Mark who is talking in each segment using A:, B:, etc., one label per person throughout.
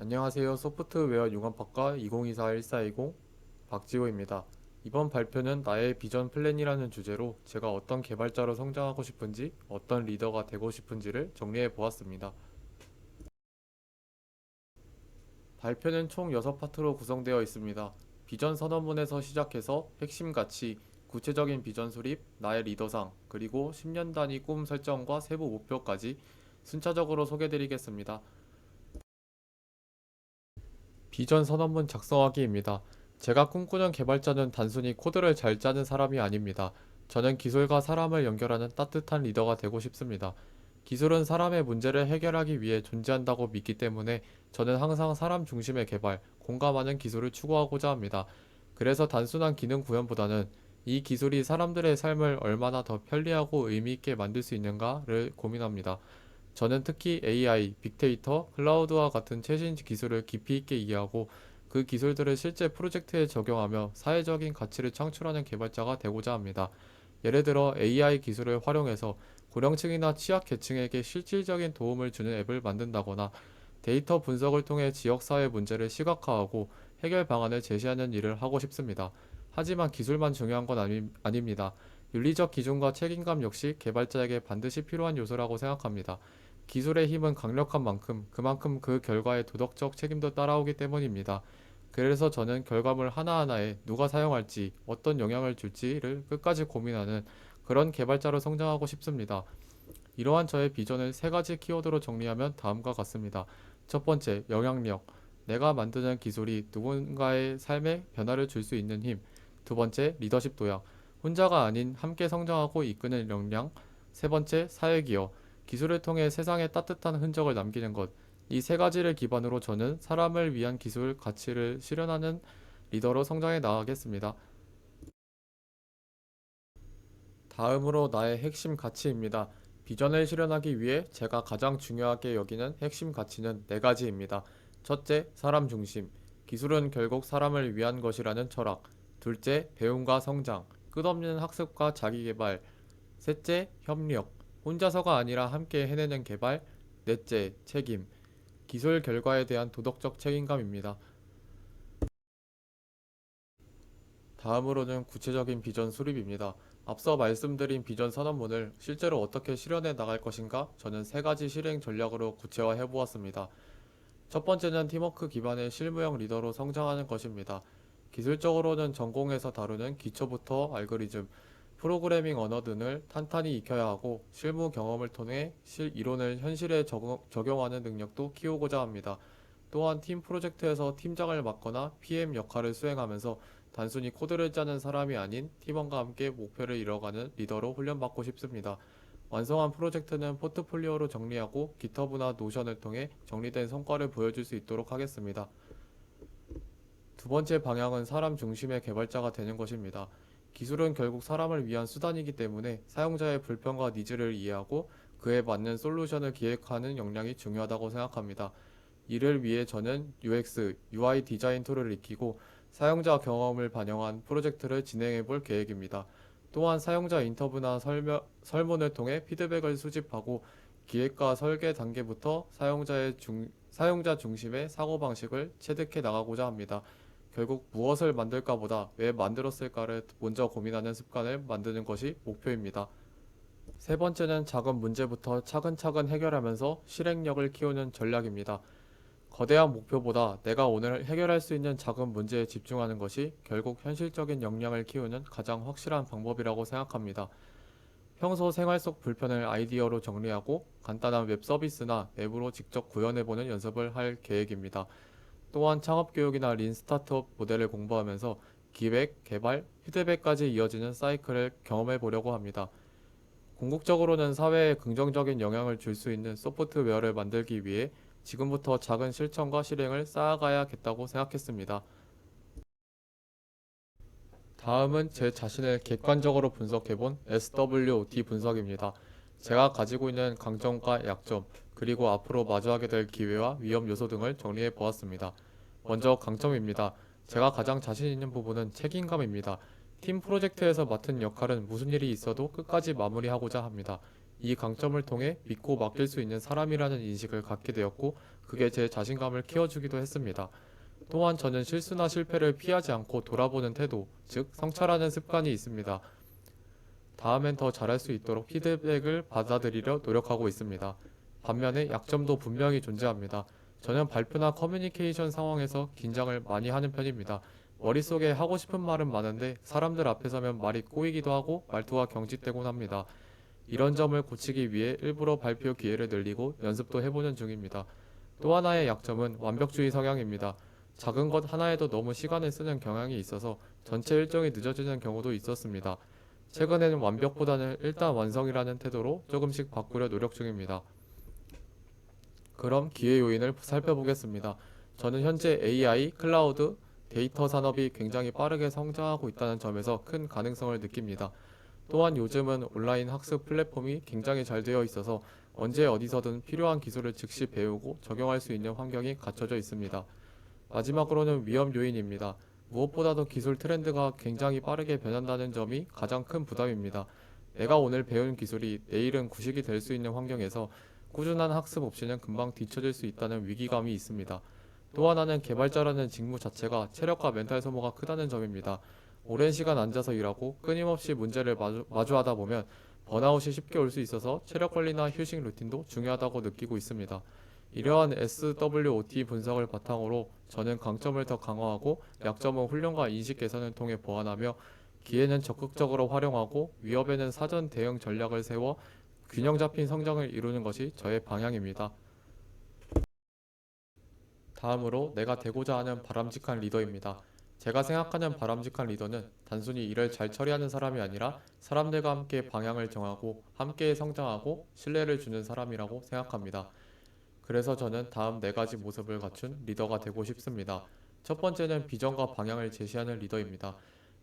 A: 안녕하세요. 소프트웨어 융합학과 2024-1420 박지호입니다. 이번 발표는 나의 비전 플랜이라는 주제로 제가 어떤 개발자로 성장하고 싶은지, 어떤 리더가 되고 싶은지를 정리해 보았습니다. 발표는 총 6파트로 구성되어 있습니다. 비전 선언문에서 시작해서 핵심 가치, 구체적인 비전 수립, 나의 리더상, 그리고 10년 단위 꿈 설정과 세부 목표까지 순차적으로 소개드리겠습니다. 비전 선언문 작성하기입니다. 제가 꿈꾸는 개발자는 단순히 코드를 잘 짜는 사람이 아닙니다. 저는 기술과 사람을 연결하는 따뜻한 리더가 되고 싶습니다. 기술은 사람의 문제를 해결하기 위해 존재한다고 믿기 때문에 저는 항상 사람 중심의 개발, 공감하는 기술을 추구하고자 합니다. 그래서 단순한 기능 구현보다는 이 기술이 사람들의 삶을 얼마나 더 편리하고 의미 있게 만들 수 있는가를 고민합니다. 저는 특히 AI, 빅데이터, 클라우드와 같은 최신 기술을 깊이 있게 이해하고 그 기술들을 실제 프로젝트에 적용하며 사회적인 가치를 창출하는 개발자가 되고자 합니다. 예를 들어 AI 기술을 활용해서 고령층이나 취약계층에게 실질적인 도움을 주는 앱을 만든다거나 데이터 분석을 통해 지역사회 문제를 시각화하고 해결 방안을 제시하는 일을 하고 싶습니다. 하지만 기술만 중요한 건 아닙니다. 윤리적 기준과 책임감 역시 개발자에게 반드시 필요한 요소라고 생각합니다. 기술의 힘은 강력한 만큼 그만큼 그 결과의 도덕적 책임도 따라오기 때문입니다. 그래서 저는 결과물 하나하나에 누가 사용할지, 어떤 영향을 줄지를 끝까지 고민하는 그런 개발자로 성장하고 싶습니다. 이러한 저의 비전을 세 가지 키워드로 정리하면 다음과 같습니다. 첫 번째, 영향력. 내가 만드는 기술이 누군가의 삶에 변화를 줄 수 있는 힘. 두 번째, 리더십 도약. 혼자가 아닌 함께 성장하고 이끄는 역량. 세 번째, 사회기여. 기술을 통해 세상에 따뜻한 흔적을 남기는 것. 이 세 가지를 기반으로 저는 사람을 위한 기술 가치를 실현하는 리더로 성장해 나가겠습니다. 다음으로 나의 핵심 가치입니다. 비전을 실현하기 위해 제가 가장 중요하게 여기는 핵심 가치는 네 가지입니다. 첫째, 사람 중심. 기술은 결국 사람을 위한 것이라는 철학. 둘째, 배움과 성장. 끝없는 학습과 자기개발. 셋째, 협력. 혼자서가 아니라 함께 해내는 개발. 넷째, 책임. 기술 결과에 대한 도덕적 책임감입니다. 다음으로는 구체적인 비전 수립입니다. 앞서 말씀드린 비전 선언문을 실제로 어떻게 실현해 나갈 것인가? 저는 세 가지 실행 전략으로 구체화해 보았습니다. 첫 번째는 팀워크 기반의 실무형 리더로 성장하는 것입니다. 기술적으로는 전공에서 다루는 기초부터 알고리즘, 프로그래밍 언어 등을 탄탄히 익혀야 하고 실무 경험을 통해 이론을 현실에 적용하는 능력도 키우고자 합니다. 또한 팀 프로젝트에서 팀장을 맡거나 PM 역할을 수행하면서 단순히 코드를 짜는 사람이 아닌 팀원과 함께 목표를 이뤄가는 리더로 훈련받고 싶습니다. 완성한 프로젝트는 포트폴리오로 정리하고 깃허브나 노션을 통해 정리된 성과를 보여줄 수 있도록 하겠습니다. 두 번째 방향은 사람 중심의 개발자가 되는 것입니다. 기술은 결국 사람을 위한 수단이기 때문에 사용자의 불편과 니즈를 이해하고 그에 맞는 솔루션을 기획하는 역량이 중요하다고 생각합니다. 이를 위해 저는 UX, UI 디자인 툴을 익히고 사용자 경험을 반영한 프로젝트를 진행해 볼 계획입니다. 또한 사용자 인터뷰나 설문을 통해 피드백을 수집하고 기획과 설계 단계부터 사용자 중심의 사고방식을 체득해 나가고자 합니다. 결국 무엇을 만들까보다 왜 만들었을까를 먼저 고민하는 습관을 만드는 것이 목표입니다. 세 번째는 작은 문제부터 차근차근 해결하면서 실행력을 키우는 전략입니다. 거대한 목표보다 내가 오늘 해결할 수 있는 작은 문제에 집중하는 것이 결국 현실적인 역량을 키우는 가장 확실한 방법이라고 생각합니다. 평소 생활 속 불편을 아이디어로 정리하고 간단한 웹 서비스나 앱으로 직접 구현해보는 연습을 할 계획입니다. 또한 창업교육이나 린 스타트업 모델을 공부하면서 기획, 개발, 피드백까지 이어지는 사이클을 경험해보려고 합니다. 궁극적으로는 사회에 긍정적인 영향을 줄 수 있는 소프트웨어를 만들기 위해 지금부터 작은 실천과 실행을 쌓아가야겠다고 생각했습니다. 다음은 제 자신을 객관적으로 분석해본 SWOT 분석입니다. 제가 가지고 있는 강점과 약점, 그리고 앞으로 마주하게 될 기회와 위험 요소 등을 정리해 보았습니다. 먼저 강점입니다. 제가 가장 자신 있는 부분은 책임감입니다. 팀 프로젝트에서 맡은 역할은 무슨 일이 있어도 끝까지 마무리하고자 합니다. 이 강점을 통해 믿고 맡길 수 있는 사람이라는 인식을 갖게 되었고, 그게 제 자신감을 키워주기도 했습니다. 또한 저는 실수나 실패를 피하지 않고 돌아보는 태도, 즉 성찰하는 습관이 있습니다. 다음엔 더 잘할 수 있도록 피드백을 받아들이려 노력하고 있습니다. 반면에 약점도 분명히 존재합니다. 저는 발표나 커뮤니케이션 상황에서 긴장을 많이 하는 편입니다. 머릿속에 하고 싶은 말은 많은데 사람들 앞에 서면 말이 꼬이기도 하고 말투가 경직되곤 합니다. 이런 점을 고치기 위해 일부러 발표 기회를 늘리고 연습도 해보는 중입니다. 또 하나의 약점은 완벽주의 성향입니다. 작은 것 하나에도 너무 시간을 쓰는 경향이 있어서 전체 일정이 늦어지는 경우도 있었습니다. 최근에는 완벽보다는 일단 완성이라는 태도로 조금씩 바꾸려 노력 중입니다. 그럼 기회 요인을 살펴보겠습니다. 저는 현재 AI, 클라우드, 데이터 산업이 굉장히 빠르게 성장하고 있다는 점에서 큰 가능성을 느낍니다. 또한 요즘은 온라인 학습 플랫폼이 굉장히 잘 되어 있어서 언제 어디서든 필요한 기술을 즉시 배우고 적용할 수 있는 환경이 갖춰져 있습니다. 마지막으로는 위험 요인입니다. 무엇보다도 기술 트렌드가 굉장히 빠르게 변한다는 점이 가장 큰 부담입니다. 내가 오늘 배운 기술이 내일은 구식이 될 수 있는 환경에서 꾸준한 학습 없이는 금방 뒤처질 수 있다는 위기감이 있습니다. 또 하나는 개발자라는 직무 자체가 체력과 멘탈 소모가 크다는 점입니다. 오랜 시간 앉아서 일하고 끊임없이 문제를 마주하다 보면 번아웃이 쉽게 올 수 있어서 체력 관리나 휴식 루틴도 중요하다고 느끼고 있습니다. 이러한 SWOT 분석을 바탕으로 저는 강점을 더 강화하고 약점은 훈련과 인식 개선을 통해 보완하며 기회는 적극적으로 활용하고 위협에는 사전 대응 전략을 세워 균형 잡힌 성장을 이루는 것이 저의 방향입니다. 다음으로 내가 되고자 하는 바람직한 리더입니다. 제가 생각하는 바람직한 리더는 단순히 일을 잘 처리하는 사람이 아니라 사람들과 함께 방향을 정하고 함께 성장하고 신뢰를 주는 사람이라고 생각합니다. 그래서 저는 다음 네 가지 모습을 갖춘 리더가 되고 싶습니다. 첫 번째는 비전과 방향을 제시하는 리더입니다.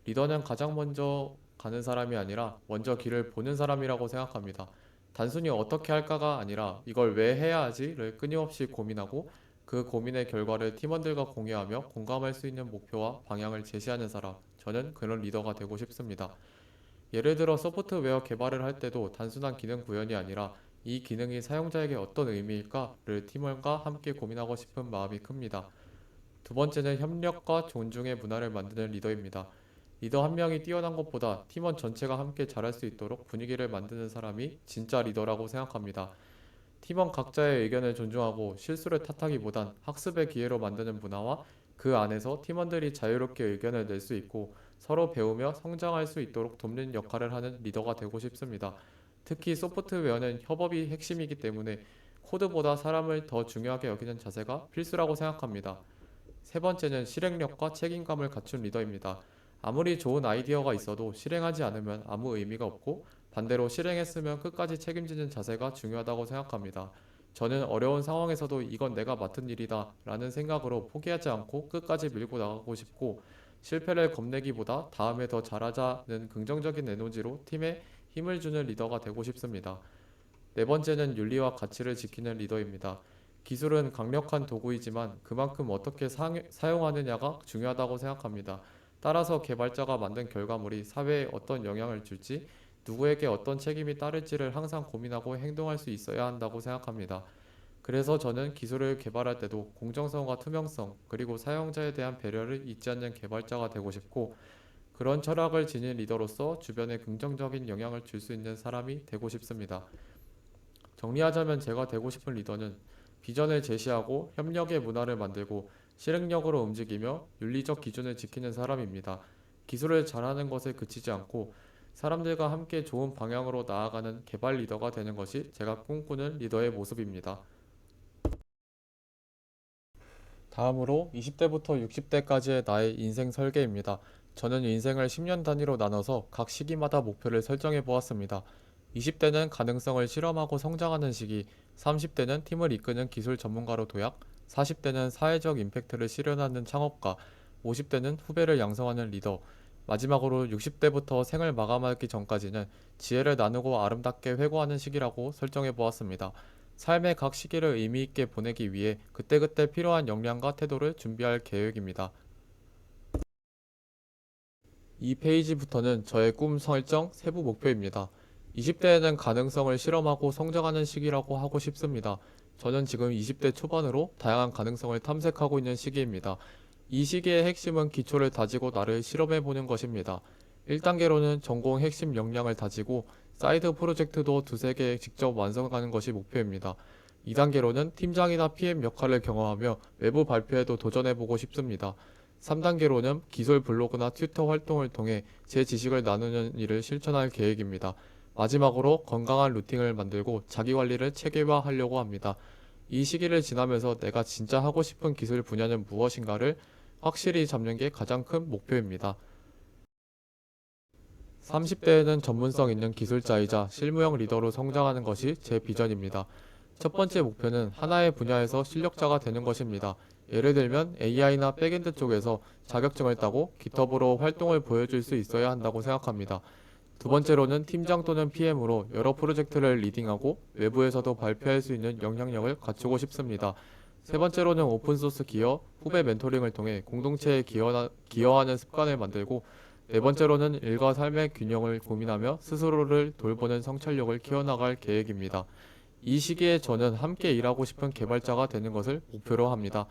A: 리더는 가장 먼저 가는 사람이 아니라 먼저 길을 보는 사람이라고 생각합니다. 단순히 어떻게 할까가 아니라 이걸 왜 해야 하지를 끊임없이 고민하고 그 고민의 결과를 팀원들과 공유하며 공감할 수 있는 목표와 방향을 제시하는 사람. 저는 그런 리더가 되고 싶습니다. 예를 들어 소프트웨어 개발을 할 때도 단순한 기능 구현이 아니라 이 기능이 사용자에게 어떤 의미일까를 팀원과 함께 고민하고 싶은 마음이 큽니다. 두 번째는 협력과 존중의 문화를 만드는 리더입니다. 리더 한 명이 뛰어난 것보다 팀원 전체가 함께 잘할 수 있도록 분위기를 만드는 사람이 진짜 리더라고 생각합니다. 팀원 각자의 의견을 존중하고 실수를 탓하기보단 학습의 기회로 만드는 문화와 그 안에서 팀원들이 자유롭게 의견을 낼 수 있고 서로 배우며 성장할 수 있도록 돕는 역할을 하는 리더가 되고 싶습니다. 특히 소프트웨어는 협업이 핵심이기 때문에 코드보다 사람을 더 중요하게 여기는 자세가 필수라고 생각합니다. 세 번째는 실행력과 책임감을 갖춘 리더입니다. 아무리 좋은 아이디어가 있어도 실행하지 않으면 아무 의미가 없고 반대로 실행했으면 끝까지 책임지는 자세가 중요하다고 생각합니다. 저는 어려운 상황에서도 이건 내가 맡은 일이다 라는 생각으로 포기하지 않고 끝까지 밀고 나가고 싶고 실패를 겁내기보다 다음에 더 잘하자는 긍정적인 에너지로 팀에 힘을 주는 리더가 되고 싶습니다. 네 번째는 윤리와 가치를 지키는 리더입니다. 기술은 강력한 도구이지만 그만큼 어떻게 사용하느냐가 중요하다고 생각합니다. 따라서 개발자가 만든 결과물이 사회에 어떤 영향을 줄지, 누구에게 어떤 책임이 따를지를 항상 고민하고 행동할 수 있어야 한다고 생각합니다. 그래서 저는 기술을 개발할 때도 공정성과 투명성, 그리고 사용자에 대한 배려를 잊지 않는 개발자가 되고 싶고, 그런 철학을 지닌 리더로서 주변에 긍정적인 영향을 줄 수 있는 사람이 되고 싶습니다. 정리하자면 제가 되고 싶은 리더는 비전을 제시하고 협력의 문화를 만들고 실행력으로 움직이며 윤리적 기준을 지키는 사람입니다. 기술을 잘하는 것에 그치지 않고 사람들과 함께 좋은 방향으로 나아가는 개발 리더가 되는 것이 제가 꿈꾸는 리더의 모습입니다. 다음으로 20대부터 60대까지의 나의 인생 설계입니다. 저는 인생을 10년 단위로 나눠서 각 시기마다 목표를 설정해 보았습니다. 20대는 가능성을 실험하고 성장하는 시기, 30대는 팀을 이끄는 기술 전문가로 도약, 40대는 사회적 임팩트를 실현하는 창업가, 50대는 후배를 양성하는 리더, 마지막으로 60대부터 생을 마감하기 전까지는 지혜를 나누고 아름답게 회고하는 시기라고 설정해 보았습니다. 삶의 각 시기를 의미 있게 보내기 위해 그때그때 필요한 역량과 태도를 준비할 계획입니다. 이 페이지부터는 저의 꿈 설정 세부 목표입니다. 20대에는 가능성을 실험하고 성장하는 시기라고 하고 싶습니다. 저는 지금 20대 초반으로 다양한 가능성을 탐색하고 있는 시기입니다. 이 시기의 핵심은 기초를 다지고 나를 실험해 보는 것입니다. 1단계로는 전공 핵심 역량을 다지고 사이드 프로젝트도 두세 개 직접 완성하는 것이 목표입니다. 2단계로는 팀장이나 PM 역할을 경험하며 외부 발표에도 도전해 보고 싶습니다. 3단계로는 기술 블로그나 튜터 활동을 통해 제 지식을 나누는 일을 실천할 계획입니다. 마지막으로 건강한 루틴을 만들고 자기 관리를 체계화하려고 합니다. 이 시기를 지나면서 내가 진짜 하고 싶은 기술 분야는 무엇인가를 확실히 잡는 게 가장 큰 목표입니다. 30대에는 전문성 있는 기술자이자 실무형 리더로 성장하는 것이 제 비전입니다. 첫 번째 목표는 하나의 분야에서 실력자가 되는 것입니다. 예를 들면 AI나 백엔드 쪽에서 자격증을 따고 깃허브로 활동을 보여줄 수 있어야 한다고 생각합니다. 두 번째로는 팀장 또는 PM으로 여러 프로젝트를 리딩하고 외부에서도 발표할 수 있는 영향력을 갖추고 싶습니다. 세 번째로는 오픈소스 기여, 후배 멘토링을 통해 공동체에 기여하는 습관을 만들고 네 번째로는 일과 삶의 균형을 고민하며 스스로를 돌보는 성찰력을 키워나갈 계획입니다. 이 시기에 저는 함께 일하고 싶은 개발자가 되는 것을 목표로 합니다.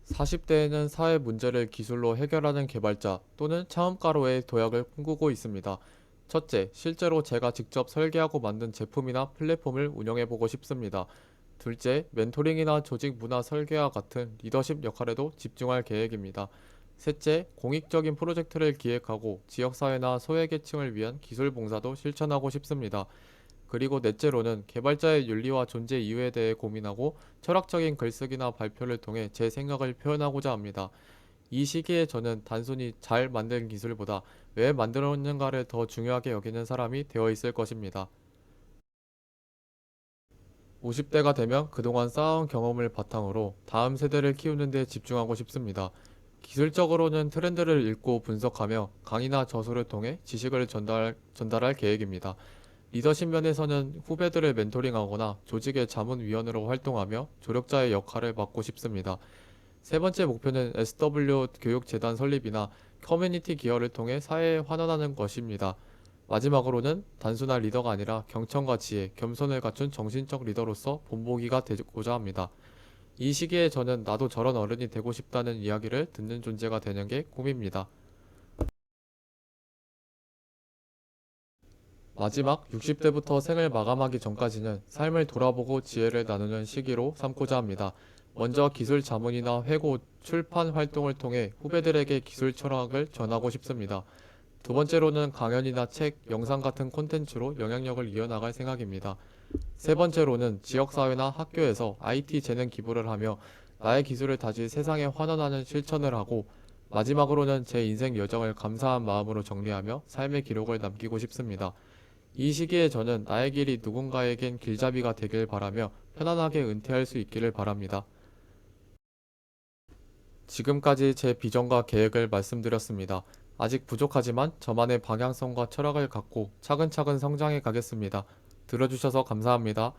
A: 40대에는 사회 문제를 기술로 해결하는 개발자 또는 차음가로의 도약을 꿈꾸고 있습니다. 첫째, 실제로 제가 직접 설계하고 만든 제품이나 플랫폼을 운영해보고 싶습니다. 둘째, 멘토링이나 조직 문화 설계와 같은 리더십 역할에도 집중할 계획입니다. 셋째, 공익적인 프로젝트를 기획하고 지역사회나 소외계층을 위한 기술 봉사도 실천하고 싶습니다. 그리고 넷째로는 개발자의 윤리와 존재 이유에 대해 고민하고 철학적인 글쓰기나 발표를 통해 제 생각을 표현하고자 합니다. 이 시기에 저는 단순히 잘 만든 기술보다 왜 만들었는가를 더 중요하게 여기는 사람이 되어 있을 것입니다. 50대가 되면 그동안 쌓아온 경험을 바탕으로 다음 세대를 키우는 데 집중하고 싶습니다. 기술적으로는 트렌드를 읽고 분석하며 강의나 저서를 통해 지식을 전달할 계획입니다. 리더십 면에서는 후배들을 멘토링하거나 조직의 자문위원으로 활동하며 조력자의 역할을 맡고 싶습니다. 세 번째 목표는 SW 교육재단 설립이나 커뮤니티 기여를 통해 사회에 환원하는 것입니다. 마지막으로는 단순한 리더가 아니라 경청과 지혜, 겸손을 갖춘 정신적 리더로서 본보기가 되고자 합니다. 이 시기에 저는 나도 저런 어른이 되고 싶다는 이야기를 듣는 존재가 되는 게 꿈입니다. 마지막 60대부터 생을 마감하기 전까지는 삶을 돌아보고 지혜를 나누는 시기로 삼고자 합니다. 먼저 기술 자문이나 회고, 출판 활동을 통해 후배들에게 기술 철학을 전하고 싶습니다. 두 번째로는 강연이나 책, 영상 같은 콘텐츠로 영향력을 이어나갈 생각입니다. 세 번째로는 지역사회나 학교에서 IT 재능 기부를 하며 나의 기술을 다시 세상에 환원하는 실천을 하고 마지막으로는 제 인생 여정을 감사한 마음으로 정리하며 삶의 기록을 남기고 싶습니다. 이 시기에 저는 나의 길이 누군가에겐 길잡이가 되길 바라며 편안하게 은퇴할 수 있기를 바랍니다. 지금까지 제 비전과 계획을 말씀드렸습니다. 아직 부족하지만 저만의 방향성과 철학을 갖고 차근차근 성장해 가겠습니다. 들어주셔서 감사합니다.